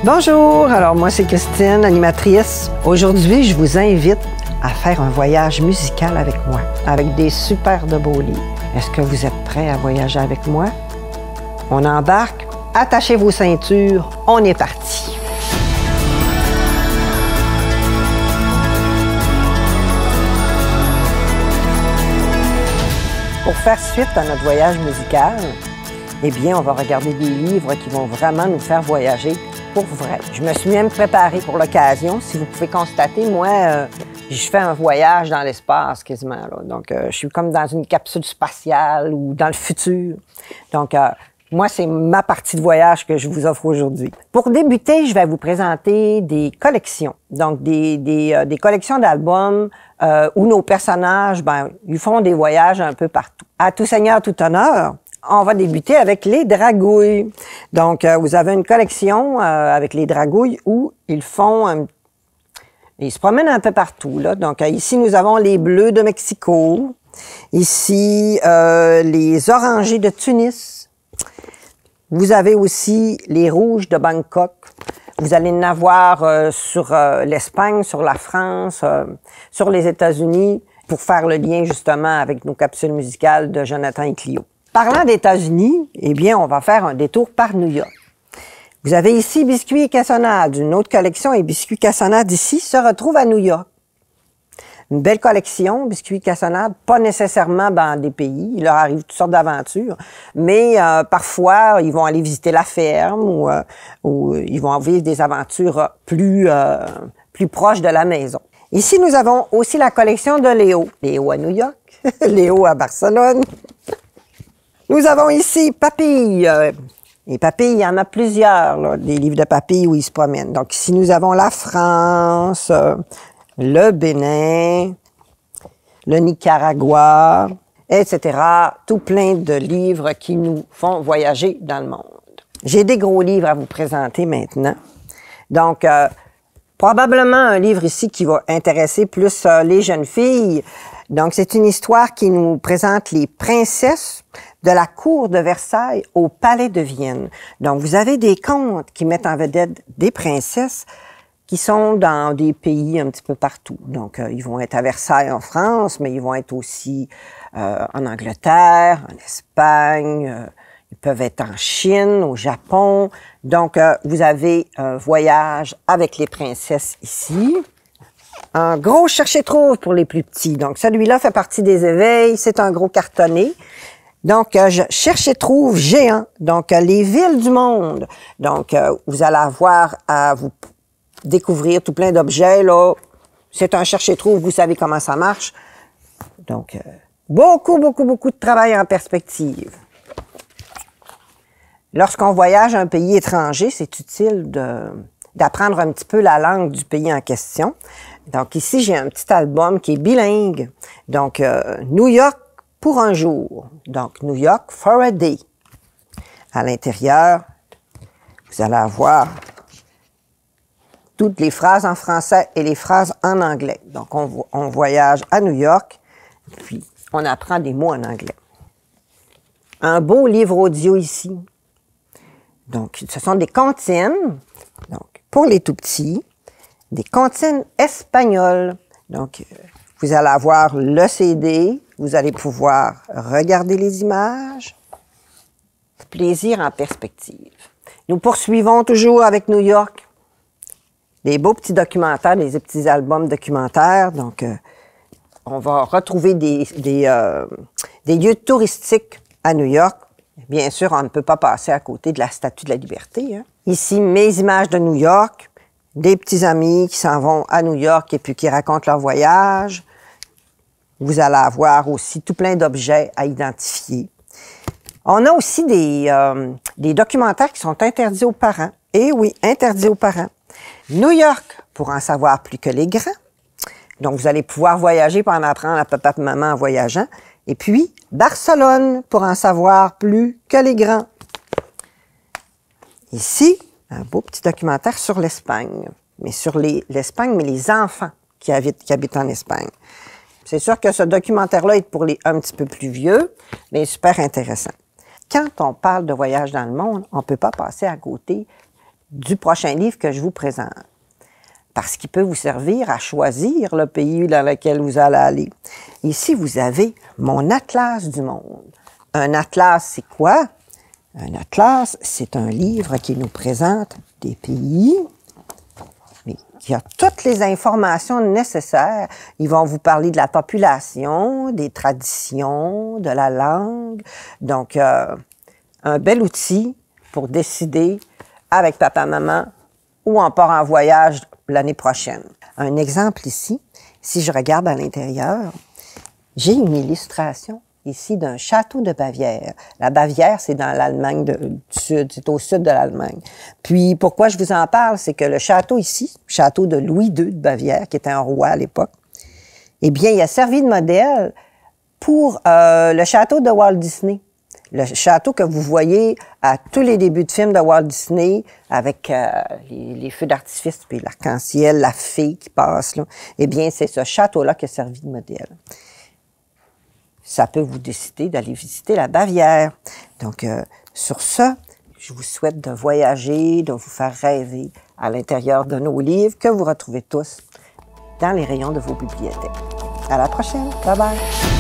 Bonjour, alors moi c'est Christine, animatrice. Aujourd'hui, je vous invite à faire un voyage musical avec moi, avec des super de beaux livres. Est-ce que vous êtes prêts à voyager avec moi? On embarque, attachez vos ceintures, on est parti. Pour faire suite à notre voyage musical, eh bien, on va regarder des livres qui vont vraiment nous faire voyager pour vrai. Je me suis même préparée pour l'occasion. Si vous pouvez constater, moi, je fais un voyage dans l'espace quasiment. Là. Donc, je suis comme dans une capsule spatiale ou dans le futur. Donc, moi, c'est ma partie de voyage que je vous offre aujourd'hui. Pour débuter, je vais vous présenter des collections. Donc, des collections d'albums où nos personnages, ils font des voyages un peu partout. À tout seigneur, tout honneur, on va débuter avec les Dragouilles. Donc, vous avez une collection avec les Dragouilles où ils se promènent un peu partout. Là. Donc, ici, nous avons les Bleus de Mexico. Ici, les Orangés de Tunis. Vous avez aussi les Rouges de Bangkok. Vous allez en avoir sur l'Espagne, sur la France, sur les États-Unis, pour faire le lien justement avec nos capsules musicales de Jonathan et Clio. Parlant d'États-Unis, eh bien, on va faire un détour par New York. Vous avez ici Biscuits et Cassonade. Une autre collection, et Biscuits Cassonade ici, se retrouve à New York. Une belle collection, Biscuits et Cassonade, pas nécessairement dans des pays. Il leur arrive toutes sortes d'aventures, mais parfois, ils vont aller visiter la ferme ou ils vont vivre des aventures plus proches de la maison. Ici, nous avons aussi la collection de Léo. Léo à New York, Léo à Barcelone. Nous avons ici Papille. Et Papille, il y en a plusieurs, là, des livres de Papille où ils se promènent. Donc ici, nous avons la France, le Bénin, le Nicaragua, etc. Tout plein de livres qui nous font voyager dans le monde. J'ai des gros livres à vous présenter maintenant. Donc, probablement un livre ici qui va intéresser plus les jeunes filles. Donc, c'est une histoire qui nous présente les princesses de la cour de Versailles au palais de Vienne. Donc, vous avez des contes qui mettent en vedette des princesses qui sont dans des pays un petit peu partout. Donc, ils vont être à Versailles en France, mais ils vont être aussi en Angleterre, en Espagne, ils peuvent être en Chine, au Japon. Donc, vous avez un voyage avec les princesses ici. Un gros chercher-trouve pour les plus petits. Donc, celui-là fait partie des éveils. C'est un gros cartonné. Donc, je cherche et trouve géant. Donc, les villes du monde. Donc, vous allez avoir à vous découvrir tout plein d'objets, là. C'est un chercher-trouve, vous savez comment ça marche. Donc, beaucoup de travail en perspective. Lorsqu'on voyage à un pays étranger, c'est utile d'apprendre un petit peu la langue du pays en question. Donc, ici, j'ai un petit album qui est bilingue. Donc, New York pour un jour. Donc, New York for a day. À l'intérieur, vous allez avoir toutes les phrases en français et les phrases en anglais. Donc, on voyage à New York, puis on apprend des mots en anglais. Un beau livre audio ici. Donc, ce sont des comptines. Donc, pour les tout-petits, des comptines espagnoles. Donc, vous allez avoir le CD, vous allez pouvoir regarder les images. Plaisir en perspective. Nous poursuivons toujours avec New York. Des beaux petits documentaires, des petits albums documentaires. Donc, on va retrouver des lieux touristiques à New York. Bien sûr, on ne peut pas passer à côté de la Statue de la Liberté. Hein. Ici, mes images de New York. Des petits amis qui s'en vont à New York et puis qui racontent leur voyage. Vous allez avoir aussi tout plein d'objets à identifier. On a aussi des documentaires qui sont interdits aux parents. Eh oui, interdits aux parents. New York, pour en savoir plus que les grands. Donc, vous allez pouvoir voyager pour en apprendre à papa et maman en voyageant. Et puis, Barcelone, pour en savoir plus que les grands. Ici, un beau petit documentaire sur l'Espagne. Mais sur l'Espagne, mais les enfants qui habitent en Espagne. C'est sûr que ce documentaire-là est pour les un petit peu plus vieux, mais super intéressant. Quand on parle de voyage dans le monde, on ne peut pas passer à côté du prochain livre que je vous présente. Parce qu'il peut vous servir à choisir le pays dans lequel vous allez aller. Ici, vous avez mon atlas du monde. Un atlas, c'est quoi? Un atlas, c'est un livre qui nous présente des pays, mais qui a toutes les informations nécessaires. Ils vont vous parler de la population, des traditions, de la langue. Donc, un bel outil pour décider avec papa-maman où on part en voyage l'année prochaine. Un exemple ici, si je regarde à l'intérieur, j'ai une illustration ici d'un château de Bavière. La Bavière, c'est dans l'Allemagne du Sud, c'est au sud de l'Allemagne. Puis, pourquoi je vous en parle, c'est que le château ici, château de Louis II de Bavière, qui était un roi à l'époque, eh bien, il a servi de modèle pour le château de Walt Disney. Le château que vous voyez à tous les débuts de films de Walt Disney, avec les feux d'artifice, puis l'arc-en-ciel, la fée qui passe, là. Eh bien, c'est ce château-là qui a servi de modèle. Ça peut vous décider d'aller visiter la Bavière. Donc, sur ça, je vous souhaite de voyager, de vous faire rêver à l'intérieur de nos livres que vous retrouvez tous dans les rayons de vos bibliothèques. À la prochaine. Bye bye.